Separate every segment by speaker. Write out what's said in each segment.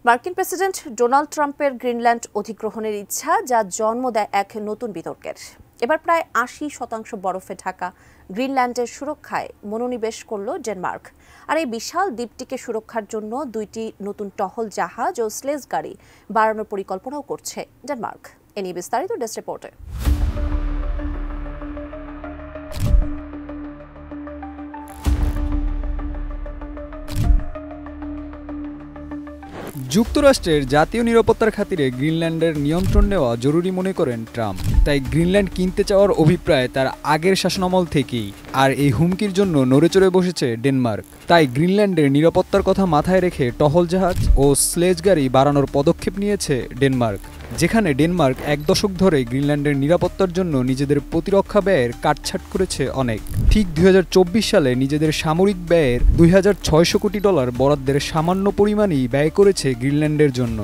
Speaker 1: মার্কিন president Donald ট্রাম্পের Greenland অধিগ্রহণের ইচ্ছা যা জন্ম দেয় এক নতুন বিতর্কের। এবার প্রায় ৮০% বরফে ঢাকা গ্রিনল্যান্ডের সুরক্ষায় মনোনিবেশ করল ডেনমার্ক। আর এই বিশাল দ্বীপটিকে সুরক্ষার জন্য ২টি নতুন টহল জাহাজ ও স্লেজ গাড়ি বাড়ানোর পরিকল্পনাও করছে ডেনমার্ক। এ নিয়ে বিস্তারিত ডেস্ক রিপোর্টে।
Speaker 2: যুক্তরাষ্ট্রের জাতীয় নিরাপত্তার খাতিরে গ্রিনল্যান্ডের নিয়ন্ত্রণ নেওয়া জরুরি মনে করেন ট্রাম্প। তাই গ্রিনল্যান্ড কিনতে চাওয়ার অভিপ্রায় তার আগের শাসনামল থেকেই। আর এই হুমকির জন্য নড়েচড়ে বসেছে ডেনমার্ক। তাই গ্রিনল্যান্ডের নিরাপত্তার কথা মাথায় রেখে টহল জাহাজ ও স্লেজ গাড়ি বাড়ানোর পদক্ষেপ নিয়েছে ডেনমার্ক, যেখানে ডেনমার্ক এক দশক ধরে গ্রিনল্যান্ডের নিরাপত্তার জন্য নিজেদের প্রতিরক্ষা ব্যয়ের কাটছাট করেছে অনেক। ঠিক ২০২৪ সালে নিজেদের সামরিক ব্যয়ের $২৬০০ কোটি বরাদ্দের সামান্য পরিমাণই ব্যয় করেছে গ্রিনল্যান্ডের জন্য।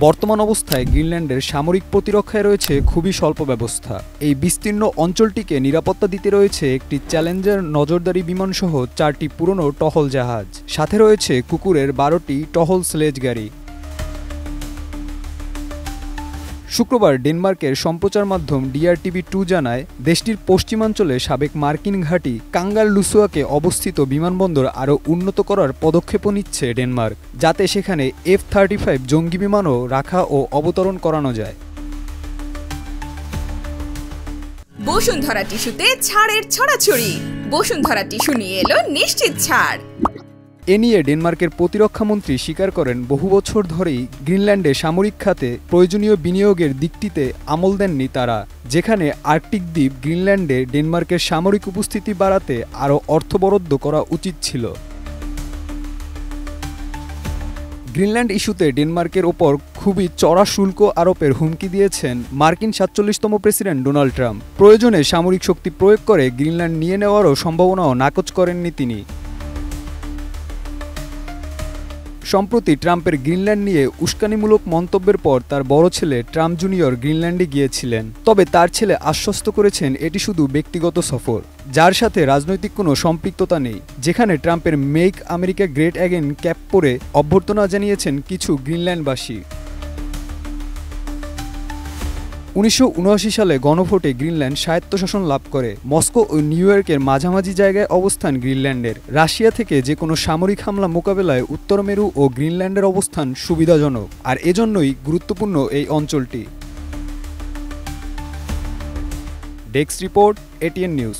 Speaker 2: বর্তমান অবস্থায় গ্রিনল্যান্ডের সামরিক প্রতিরক্ষায় রয়েছে খুবই স্বল্প ব্যবস্থা। এই বিস্তীর্ণ অঞ্চলটিকে নিরাপত্তা দিতে রয়েছে একটি চ্যালেঞ্জার নজরদারি বিমানসহ ৪টি পুরনো টহল জাহাজ, সাথে রয়েছে কুকুরের ১২টি টহল স্লেজ গাড়ি। শুক্রবার ডেনমার্কের সম্প্রচার মাধ্যম DRTV2 জানায়, দেশটির পশ্চিমাঞ্চলে সাবেক মার্কিন ঘাঁটি কাঙ্গারলুসুয়াকে অবস্থিত বিমানবন্দর আরও উন্নত করার পদক্ষেপও নিচ্ছে ডেনমার্ক, যাতে সেখানে F-35 জঙ্গি বিমানও রাখা ও অবতরণ করানো যায়।
Speaker 3: বসুন্ধরা টিস্যুতে ছাড়ের ছড়াছড়ি। বসুন্ধরা টিস্যু নিয়ে এলো নিশ্চিত ছাড়।
Speaker 2: এ নিয়ে ডেনমার্কের প্রতিরক্ষামন্ত্রী স্বীকার করেন, বহু বছর ধরেই গ্রিনল্যান্ডে সামরিক খাতে প্রয়োজনীয় বিনিয়োগের দিকটিতে আমল দেননি তারা, যেখানে আর্কটিক দ্বীপ গ্রিনল্যান্ডে ডেনমার্কের সামরিক উপস্থিতি বাড়াতে আরও অর্থ বরাদ্দ করা উচিত ছিল। গ্রিনল্যান্ড ইস্যুতে ডেনমার্কের ওপর খুবই চড়া শুল্ক আরোপের হুমকি দিয়েছেন মার্কিন ৪৭তম প্রেসিডেন্ট ডোনাল্ড ট্রাম্প। প্রয়োজনে সামরিক শক্তি প্রয়োগ করে গ্রিনল্যান্ড নিয়ে নেওয়ারও সম্ভাবনাও নাকচ করেননি তিনি। সম্প্রতি ট্রাম্পের গ্রিনল্যান্ড নিয়ে উস্কানিমূলক মন্তব্যের পর তার বড় ছেলে ট্রাম্প জুনিয়র গ্রিনল্যান্ডে গিয়েছিলেন। তবে তার ছেলে আশ্বস্ত করেছেন এটি শুধু ব্যক্তিগত সফর, যার সাথে রাজনৈতিক কোনো সম্পৃক্ততা নেই। যেখানে ট্রাম্পের make America great again cap পরে অভ্যর্থনা জানিয়েছেন কিছু গ্রিনল্যান্ডবাসী। ১৯৭৯ সালে গণভোটে গ্রিনল্যান্ড স্বায়ত্তশাসন লাভ করে। মস্কো ও নিউ ইয়র্কের মাঝামাঝি জায়গায় অবস্থান গ্রিনল্যান্ডের। রাশিয়া থেকে যে কোনো সামরিক হামলা মোকাবেলায় উত্তর মেরু ও গ্রিনল্যান্ডের অবস্থান সুবিধাজনক, আর এজন্যই গুরুত্বপূর্ণ এই অঞ্চলটি। Desk report, ATN news.